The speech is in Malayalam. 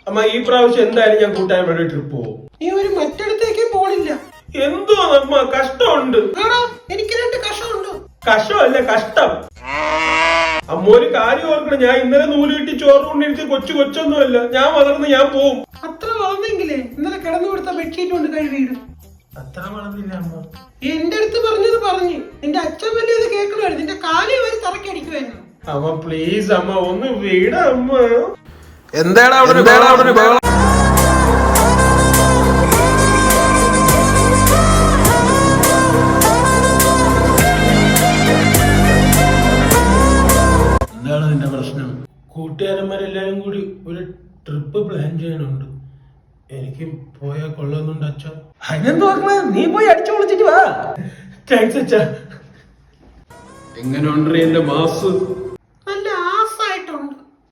അമ്മ ഈ പ്രാവശ്യം എന്തായാലും ഞാൻ കൂട്ടായ്മയുടെ ട്രിപ്പ് പോകും. നീ ഒരു മറ്റിടത്തേക്ക് പോണില്ല. എന്തോ അമ്മ കഷ്ടമുണ്ട്. എനിക്ക് 2 കഷമുണ്ട്. കഷ്ടമല്ല കഷ്ടം. അമ്മ ഒരു കാര്യം ഓർക്കണം, ഞാൻ ഇന്നലെ നൂല് കിട്ടി ചോറ് കൊണ്ടിരുത്തി കൊച്ചൊന്നുമല്ല. ഞാൻ വളർന്ന് ഞാൻ പോവും. അത്ര വളർന്നെങ്കിലേ ഇന്നലെ കിടന്നു കൊടുത്ത ബെഡ്ഷീറ്റ് കൊണ്ട് കഴുകിയിടും. അത്ര വളർന്നില്ല അമ്മ. എന്റെ അടുത്ത് പറഞ്ഞു നിന്റെ അച്ഛൻ വലിയത് കേൾക്കണമായിരുന്നു. നിന്റെ കാലി വരെ തറക്കടിക്കുമായിരുന്നു. അമ്മ പ്ലീസ് അമ്മ ഒന്ന് വീട അമ്മ. എന്താണ് അവിടെ എന്താണ് നിന്റെ പ്രശ്നം? കൂട്ടുകാരന്മാരെല്ലാരും കൂടി ഒരു ട്രിപ്പ് പ്ലാൻ ചെയ്യാനുണ്ട്. എനിക്ക് പോയാ കൊള്ളാന്നുണ്ട് അച്ഛ. അതിനെന്തോ നീ പോയി അടിച്ചു പൊളിച്ചിട്ട് വാ. താങ്ക്സ് അച്ഛ. എങ്ങനെ ഉണ്ട് എന്റെ മാസ്?